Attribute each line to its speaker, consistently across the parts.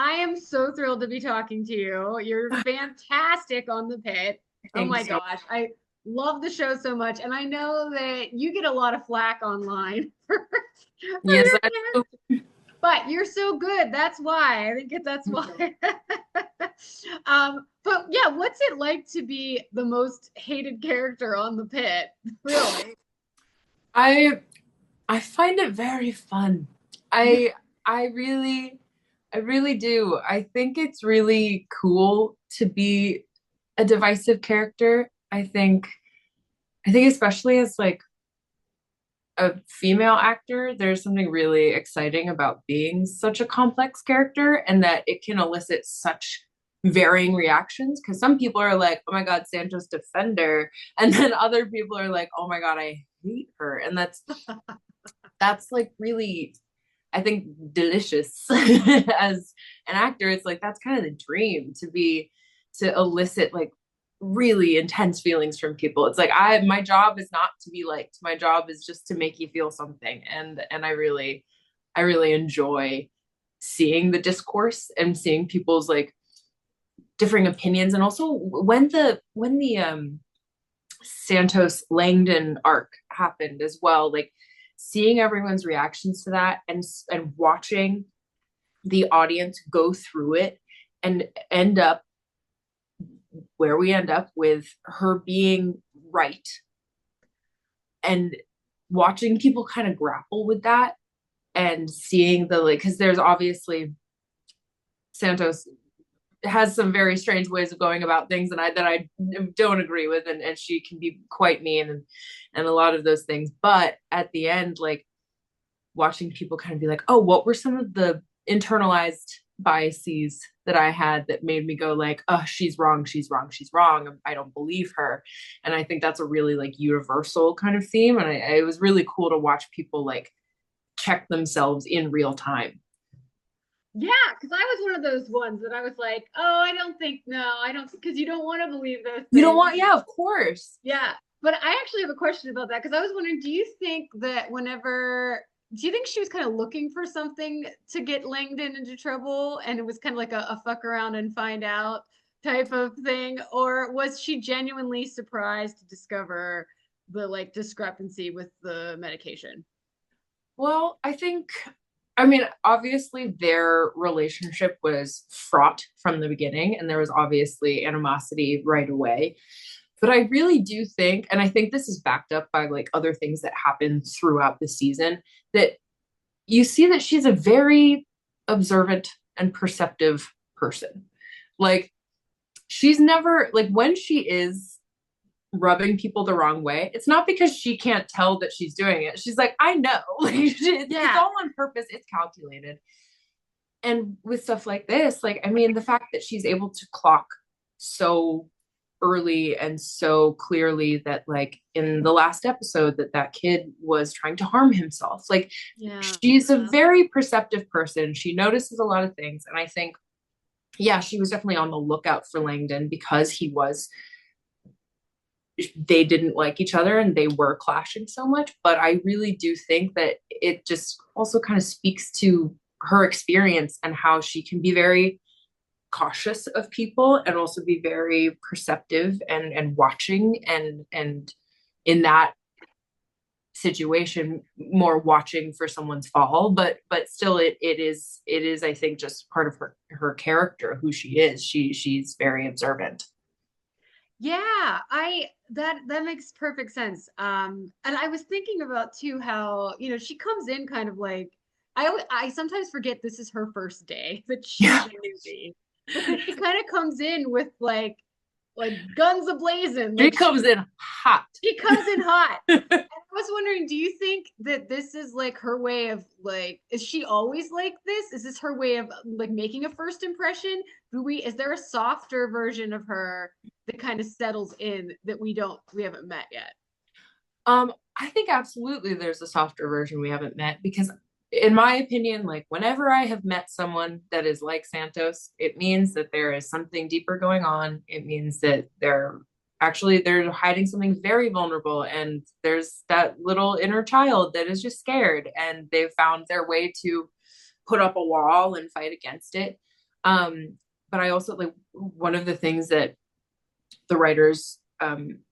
Speaker 1: I am so thrilled to be talking to you. You're fantastic on the pit. Oh
Speaker 2: Thank you
Speaker 1: my
Speaker 2: so much.
Speaker 1: gosh. I love the show so much. And I know that you get a lot of flack online for
Speaker 2: Yes,
Speaker 1: your
Speaker 2: I
Speaker 1: pit,
Speaker 2: do.
Speaker 1: but you're so good. That's why. I think that's why. But yeah, what's it like to be the most hated character on the pit? Really?
Speaker 2: I I find it very fun.
Speaker 1: Yeah.
Speaker 2: I I really I really do. I think it's really cool to be a divisive character. I think especially as like a female actor, there's something really exciting about being such a complex character and that it can elicit such varying reactions because some people are like, oh my God, Santos defender. And then other people are like, oh my God, I hate her. And that's like really, I think, delicious as an actor. It's like that's kind of the dream to elicit like really intense feelings from people. It's like my job is not to be liked. My job is just to make you feel something. And I really enjoy seeing the discourse and seeing people's like differing opinions. And also when the Santos Langdon arc happened as well, like seeing everyone's reactions to that and watching the audience go through it and end up where we end up with her being right and watching people kind of grapple with that and seeing the like because there's obviously Santos has some very strange ways of going about things and I don't agree with and she can be quite mean and a lot of those things, but at the end like watching people kind of be like, oh, what were some of the internalized biases that I had that made me go like, oh, she's wrong, she's wrong, she's wrong. I don't believe her. And I think that's a really like universal kind of theme. And it was really cool to watch people like check themselves in real time.
Speaker 1: Yeah, because I was one of those ones that I was like, oh, I don't think, no, I don't, because you don't want to believe those
Speaker 2: You don't
Speaker 1: things.
Speaker 2: want, yeah, of course.
Speaker 1: Yeah. But I actually have a question about that because I was wondering, do you think she was kind of looking for something to get Langdon into trouble and it was kind of like a fuck around and find out type of thing? Or was she genuinely surprised to discover the like discrepancy with the medication?
Speaker 2: Well, I mean, obviously their relationship was fraught from the beginning, and there was obviously animosity right away. But I really do think, and I think this is backed up by like other things that happen throughout the season, that you see that she's a very observant and perceptive person. Like, she's never, like, when she is rubbing people the wrong way, it's not because she can't tell that she's doing it. She's like, I know. Like, it's
Speaker 1: Yeah.
Speaker 2: all on purpose, it's calculated. And with stuff like this, like, I mean, the fact that she's able to clock so early and so clearly that like in the last episode that kid was trying to harm himself, like
Speaker 1: Yeah.
Speaker 2: she's a very perceptive person, she notices a lot of things, and I think yeah, she was definitely on the lookout for Langdon because they didn't like each other and they were clashing so much. But I really do think that it just also kind of speaks to her experience and how she can be very cautious of people and also be very perceptive and watching and in that situation more watching for someone's fall, but still it is I think just part of her character, who she is. She's very observant.
Speaker 1: Yeah, I that makes perfect sense. And I was thinking about too how, she comes in kind of like I sometimes forget this is her first day, that she's
Speaker 2: Yeah,
Speaker 1: a newbie. Because she kind of comes in with like guns a-blazing,
Speaker 2: she
Speaker 1: like
Speaker 2: comes in hot.
Speaker 1: she comes in hot. I was wondering, do you think that this is like her way of like, is she always like this? Is this her way of like making a first impression? Is there a softer version of her that kind of settles in that we haven't met yet?
Speaker 2: I think absolutely there's a softer version we haven't met because in my opinion, like whenever I have met someone that is like Santos, it means that there is something deeper going on. It means that they're hiding something very vulnerable, and there's that little inner child that is just scared and they've found their way to put up a wall and fight against it. But I also like one of the things that the writers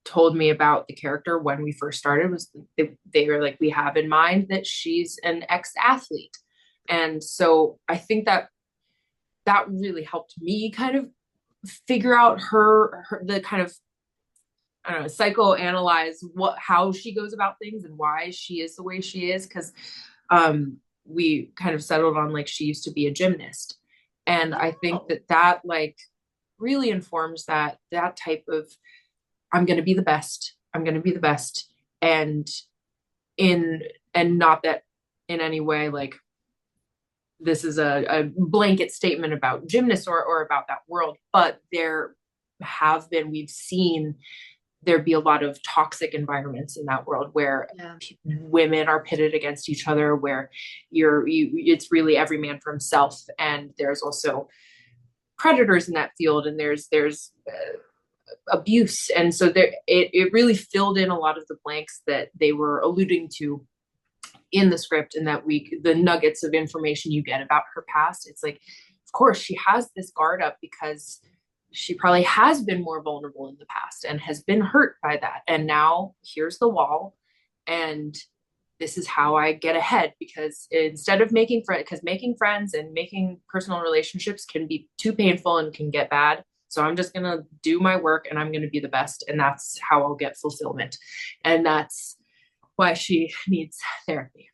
Speaker 2: told me about the character when we first started was they were like, we have in mind that she's an ex-athlete. And so I think that that really helped me kind of figure out her the kind of, I don't know, psychoanalyze how she goes about things and why she is the way she is. Because we kind of settled on like she used to be a gymnast, and I think
Speaker 1: Oh,
Speaker 2: that that like really informs that type of I'm going to be the best. I'm going to be the best. And in, and not that in any way like this is a blanket statement about gymnasts or about that world, but there have been, we've seen there be a lot of toxic environments in that world where
Speaker 1: yeah.
Speaker 2: women are pitted against each other, where it's really every man for himself. And there's also predators in that field, and there's abuse. And so there, it really filled in a lot of the blanks that they were alluding to in the script, and that the nuggets of information you get about her past. It's like, of course, she has this guard up because she probably has been more vulnerable in the past and has been hurt by that. And now here's the wall. And this is how I get ahead, because instead of making friends, because making friends and making personal relationships can be too painful and can get bad. So I'm just going to do my work and I'm going to be the best. And that's how I'll get fulfillment. And that's why she needs therapy.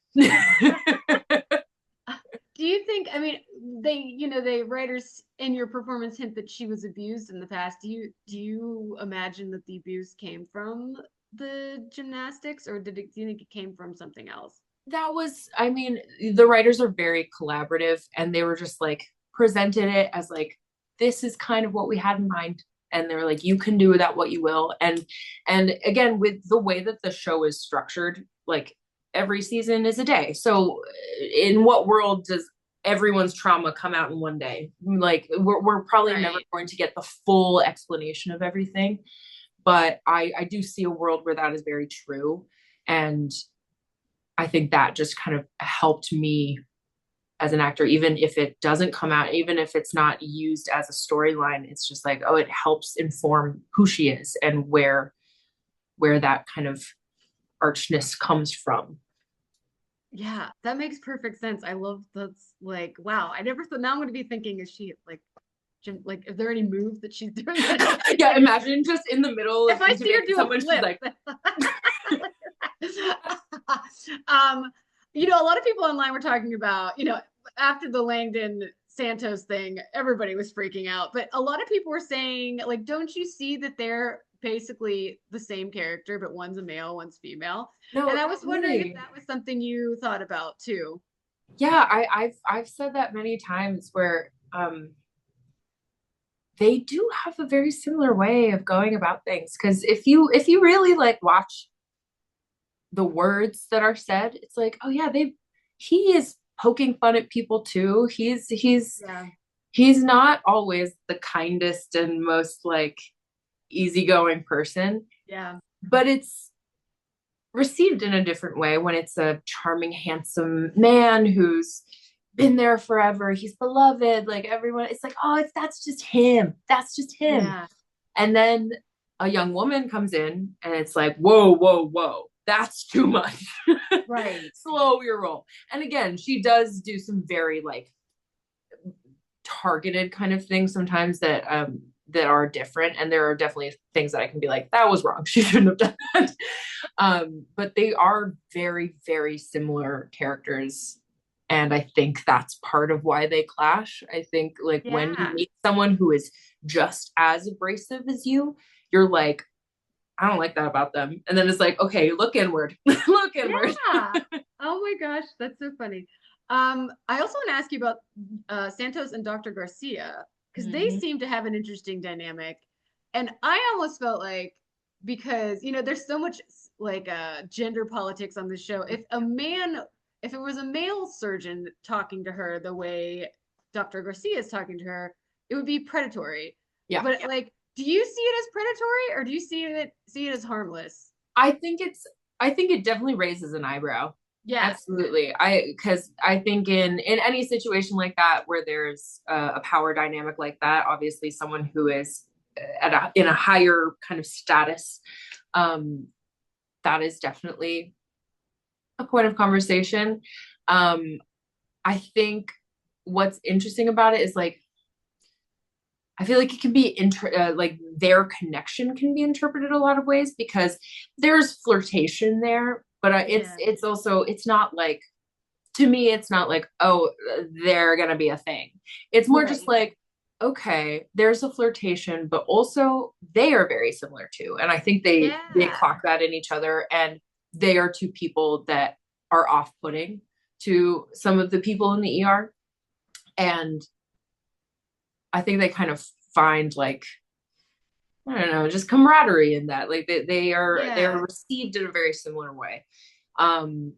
Speaker 1: Do you think, I mean, the writers in your performance hint that she was abused in the past. Do you imagine that the abuse came from the gymnastics, or do you think it came from something else?
Speaker 2: That was, I mean, the writers are very collaborative, and they were just like presented it as like, this is kind of what we had in mind. And they were like, you can do with that what you will. And again, with the way that the show is structured, like every season is a day. So in what world does everyone's trauma come out in one day? Like we're probably never
Speaker 1: Right.
Speaker 2: going to get the full explanation of everything. But I do see a world where that is very true. And I think that just kind of helped me as an actor, even if it doesn't come out, even if it's not used as a storyline, it's just like, oh, it helps inform who she is and where that kind of archness comes from.
Speaker 1: Yeah, that makes perfect sense. I love that's like, wow, I never thought. Now I'm going to be thinking, is she like, like, is there any moves that she's doing that I should
Speaker 2: Yeah,
Speaker 1: like?
Speaker 2: imagine just in the middle of
Speaker 1: If I see her
Speaker 2: intimating
Speaker 1: do a
Speaker 2: someone, she's
Speaker 1: flip.
Speaker 2: like,
Speaker 1: um, a lot of people online were talking about, after the Langdon Santos thing, everybody was freaking out. But a lot of people were saying, like, don't you see that they're basically the same character, but one's a male, one's female? And
Speaker 2: no,
Speaker 1: I was wondering if
Speaker 2: really.
Speaker 1: that was something you thought about too.
Speaker 2: Yeah, I've said that many times where they do have a very similar way of going about things. Because if you really like watch the words that are said, it's like, oh yeah, he is poking fun at people too.
Speaker 1: Yeah.
Speaker 2: He's not always the kindest and most like easygoing person,
Speaker 1: Yeah.
Speaker 2: but it's received in a different way when it's a charming, handsome man who's been there forever. He's beloved, like everyone. It's like, oh, that's just him. That's just him.
Speaker 1: Yeah.
Speaker 2: And then a young woman comes in, and it's like, whoa, whoa, whoa. That's too much.
Speaker 1: Right.
Speaker 2: Slow your roll. And again, she does do some very like targeted kind of things sometimes that are different, and there are definitely things that I can be like, that was wrong, she shouldn't have done that. But they are very very similar characters, and I think that's part of why they clash. I think like when you
Speaker 1: Yeah.
Speaker 2: meet someone who is just as abrasive as you're like, I don't like that about them. And then it's like, okay, look inward. Look inward.
Speaker 1: Yeah. Oh my gosh, that's so funny. I also want to ask you about Santos and Dr. Garcia, because they
Speaker 2: Mm-hmm.
Speaker 1: seem to have an interesting dynamic. And I almost felt like, because there's so much like gender politics on this show. If it was a male surgeon talking to her the way Dr. Garcia is talking to her, it would be predatory.
Speaker 2: Yeah.
Speaker 1: But like, do you see it as predatory, or do you see it as harmless?
Speaker 2: I think it's I think it definitely raises an eyebrow.
Speaker 1: Yeah.
Speaker 2: Absolutely. Because I think in any situation like that where there's a power dynamic like that, obviously someone who is in a higher kind of status, um, that is definitely a point of conversation. Um, I think what's interesting about it is like I feel like it can be like their connection can be interpreted a lot of ways because there's flirtation there, but
Speaker 1: Yeah.
Speaker 2: it's also it's not like to me it's not like oh they're gonna be a thing. It's more just
Speaker 1: Right.
Speaker 2: like okay there's a flirtation, but also they are very similar too, and I think they
Speaker 1: Yeah.
Speaker 2: clock that in each other, and they are two people that are off-putting to some of the people in the ER, and I think they kind of find like I don't know, just camaraderie in that. Like they are
Speaker 1: Yeah.
Speaker 2: received in a very similar way. Um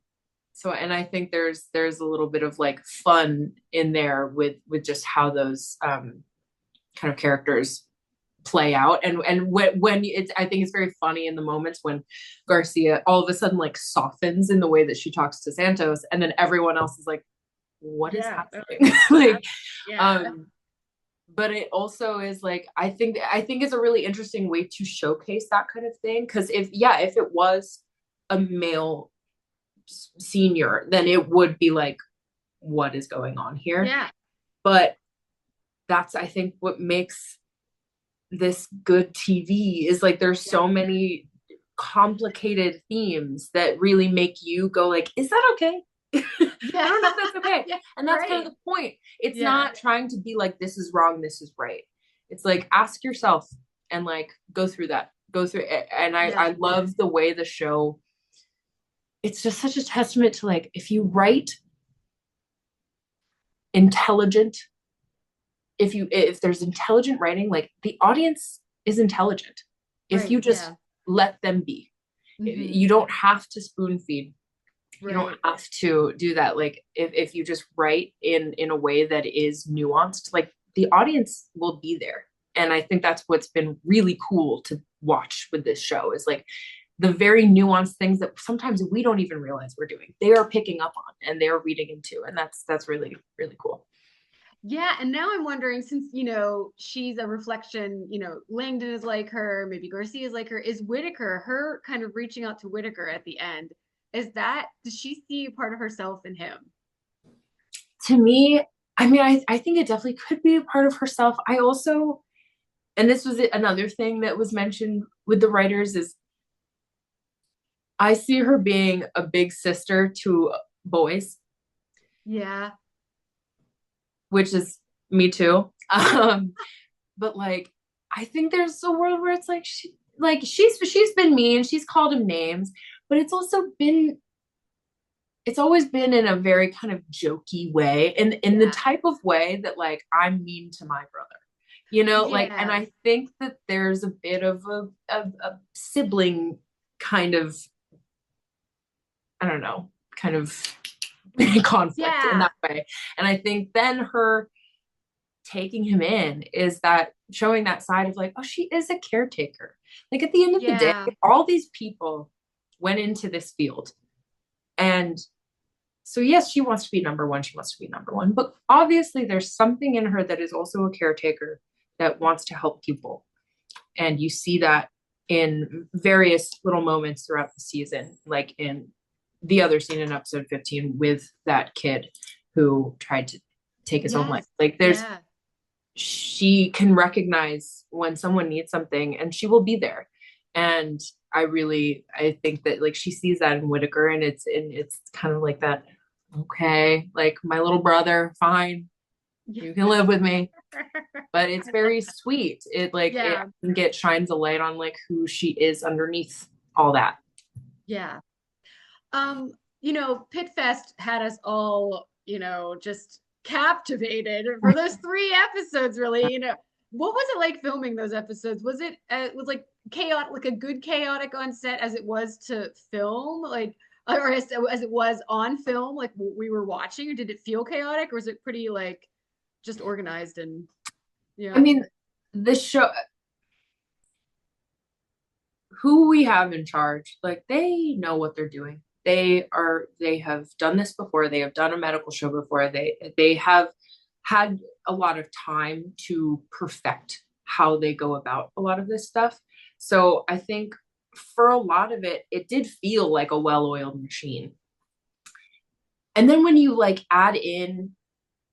Speaker 2: so and I think there's a little bit of like fun in there with just how those kind of characters play out and when it's I think it's very funny in the moments when Garcia all of a sudden like softens in the way that she talks to Santos and then everyone else is like what is
Speaker 1: Yeah.
Speaker 2: happening like
Speaker 1: Yeah.
Speaker 2: um but it also is like I think it's a really interesting way to showcase that kind of thing because if it was a male senior then it would be like what is going on here
Speaker 1: Yeah.
Speaker 2: but that's I think what makes this good TV is like there's
Speaker 1: Yeah.
Speaker 2: so many complicated themes that really make you go like is that okay I
Speaker 1: Yeah.
Speaker 2: don't know if that's okay.
Speaker 1: Yeah.
Speaker 2: And that's kind
Speaker 1: Right.
Speaker 2: of the point. It's
Speaker 1: Yeah.
Speaker 2: not trying to be like, this is wrong, this is right. It's like, ask yourself and like go through that. Go through it. And I
Speaker 1: Yeah.
Speaker 2: love the way the show, it's just such a testament to like, if you write intelligent, if there's intelligent writing, like the audience is intelligent. If
Speaker 1: Right.
Speaker 2: you just
Speaker 1: Yeah.
Speaker 2: let them be,
Speaker 1: Hmm.
Speaker 2: you don't have to spoon feed, you don't
Speaker 1: Right.
Speaker 2: have to do that like if you just write in a way that is nuanced like the audience will be there and I think that's what's been really cool to watch with this show is like the very nuanced things that sometimes we don't even realize we're doing they are picking up on and they're reading into and that's really really cool.
Speaker 1: Yeah, and now I'm wondering, since she's a reflection, Langdon is like her, maybe Garcia is like her. Is Whitaker her kind of reaching out to Whitaker at the end? Does she see part of herself in him?
Speaker 2: To me I mean I think it definitely could be a part of herself. I also and this was another thing that was mentioned with the writers is I see her being a big sister to boys,
Speaker 1: Yeah,
Speaker 2: which is me too. But like, I think there's a world where it's like she's been mean, she's called him names, but it's always been in a very kind of jokey way, and in the
Speaker 1: yeah,
Speaker 2: type of way that like I'm mean to my brother. You know, like, and
Speaker 1: yeah,
Speaker 2: I think that there's a bit of a sibling kind of I don't know, kind of conflict in
Speaker 1: yeah,
Speaker 2: that way. And I think then her taking him in is that showing that side of like, oh, she is a caretaker. Like at the end of the day,
Speaker 1: yeah,
Speaker 2: all these people went into this field. And so, yes, she wants to be number one. She wants to be number one. But obviously, there's something in her that is also a caretaker that wants to help people. And you see that in various little moments throughout the season, like in the other scene in episode 15 with that kid who tried to take his own life.
Speaker 1: yes,
Speaker 2: Like there's
Speaker 1: yeah,
Speaker 2: she can recognize when someone needs something and she will be there. And I think that like she sees that in Whitaker and it's kind of like that, okay, like my little brother, fine,
Speaker 1: yeah,
Speaker 2: you can live with me. But it's very sweet. I
Speaker 1: yeah,
Speaker 2: think it shines a light on like who she is underneath all that.
Speaker 1: yeah. Um, Pit Fest had us all, just captivated for those 3 episodes, really. What was it like filming those episodes? Was like chaotic, like a good chaotic on set as it was to film, like, or as it was on film, like we were watching, or did it feel chaotic, or was it pretty like just organized and
Speaker 2: I
Speaker 1: yeah,
Speaker 2: mean, the show who we have in charge, like they know what they're doing. they have done this before. They have done a medical show before. They have had a lot of time to perfect how they go about a lot of this stuff. So I think for a lot of it, it did feel like a well-oiled machine. And then when you like add in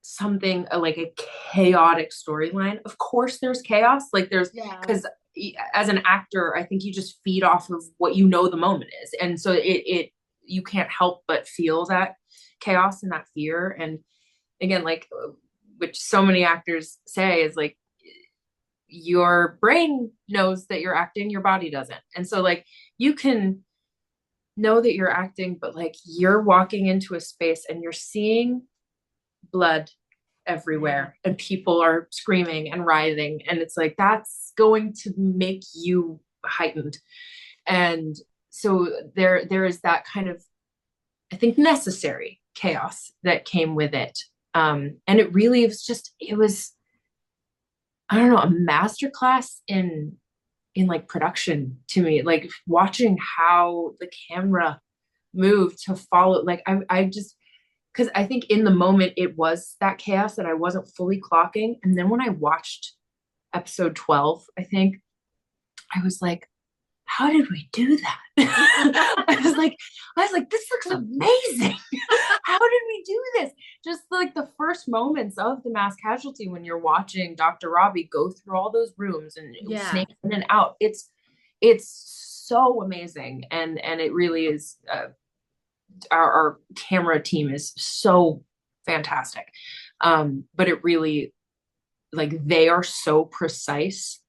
Speaker 2: something like a chaotic storyline, of course there's chaos. Like there's
Speaker 1: Yeah.
Speaker 2: because as an actor, I think you just feed off of what you know the moment is. And so it you can't help but feel that chaos and that fear. And again, like which so many actors say is like your brain knows that you're acting, your body doesn't. And so like you can know that you're acting, but like you're walking into a space and you're seeing blood
Speaker 1: Yeah.
Speaker 2: everywhere and people are screaming and writhing, and it's like that's going to make you heightened. And so there is that kind of, I think, necessary chaos that came with it. And it really was just, it was, I don't know, a masterclass in like production to me, like watching how the camera moved to follow, like I just, because I think in the moment it was that chaos that I wasn't fully clocking. And then when I watched episode 12, I think I was like, how did we do that? I was like, this looks amazing. How did we do this? Just like the first moments of the mass casualty when you're watching Dr. Robbie go through all those rooms and
Speaker 1: Yeah.
Speaker 2: snake in and out. It's so amazing. And it really is our camera team is so fantastic. But it really, like, they are so precise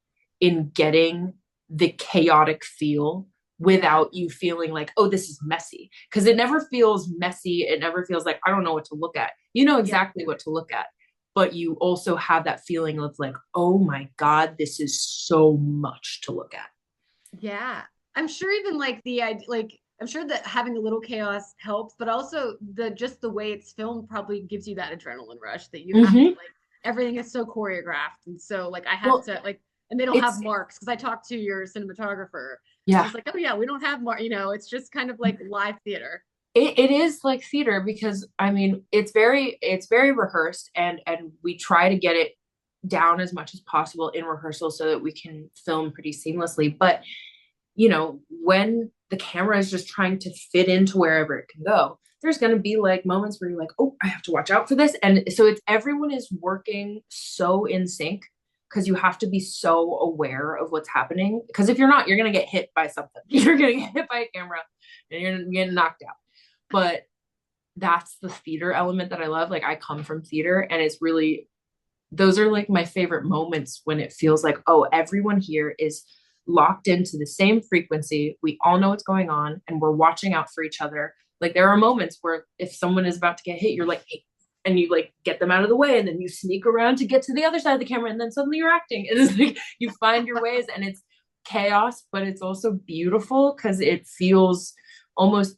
Speaker 2: in getting the chaotic feel
Speaker 1: Yeah.
Speaker 2: without you feeling like, oh, this is messy. Because it never feels messy. It never feels like I don't know what to look at. You know
Speaker 1: Yeah.
Speaker 2: exactly what to look at. But you also have that feeling of like, oh my God, this is so much to look at.
Speaker 1: Yeah. I'm sure even like the idea, like I'm sure that having a little chaos helps, but also the just the way it's filmed probably gives you that adrenaline rush that you have to
Speaker 2: Mm-hmm.
Speaker 1: like everything is so choreographed. And so like I have
Speaker 2: Well,
Speaker 1: to like and they don't have
Speaker 2: it's,
Speaker 1: marks because I talked to your cinematographer and
Speaker 2: yeah,
Speaker 1: she's like, "Oh yeah, we don't have mark, it's just kind of like live theater."
Speaker 2: it is like theater because I mean it's very rehearsed, and we try to get it down as much as possible in rehearsal so that we can film pretty seamlessly. But when the camera is just trying to fit into wherever it can go, there's going to be like moments where you're like, oh, I have to watch out for this. And so it's everyone is working so in sync because you have to be so aware of what's happening. Because if you're not, you're going to get hit by something. You're going to get hit by a camera and you're getting knocked out. But that's the theater element that I love. Like I come from theater, and it's really, those are like my favorite moments when it feels like, oh, everyone here is locked into the same frequency. We all know what's going on and we're watching out for each other. Like there are moments where if someone is about to get hit, you're like, hey, and you like get them out of the way, and then you sneak around to get to the other side of the camera, and then suddenly you're acting. And it's like you find your ways, and it's chaos, but it's also beautiful because it feels almost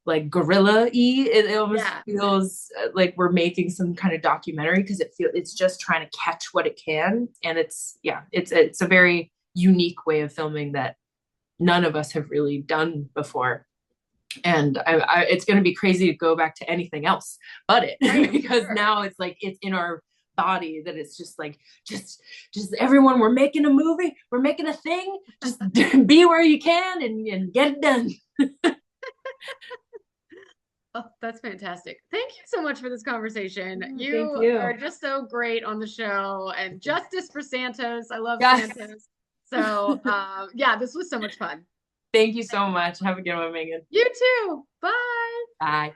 Speaker 2: like guerrilla-y. It almost
Speaker 1: Yeah.
Speaker 2: feels like we're making some kind of documentary because it's just trying to catch what it can. And it's a very unique way of filming that none of us have really done before. And it's going to be crazy to go back to anything else but it
Speaker 1: Right, I'm
Speaker 2: because
Speaker 1: sure.
Speaker 2: now it's like it's in our body that it's just like just everyone, we're making a movie, we're making a thing, just be where you can and get it done.
Speaker 1: Oh, that's fantastic. Thank you so much for this conversation.
Speaker 2: Thank
Speaker 1: You are
Speaker 2: you.
Speaker 1: just so great on the show and justice for Santos. I love
Speaker 2: Yes.
Speaker 1: Santos. So, yeah, this was so much fun.
Speaker 2: Thank you so much. Have a good one, Megan.
Speaker 1: You too. Bye.
Speaker 2: Bye.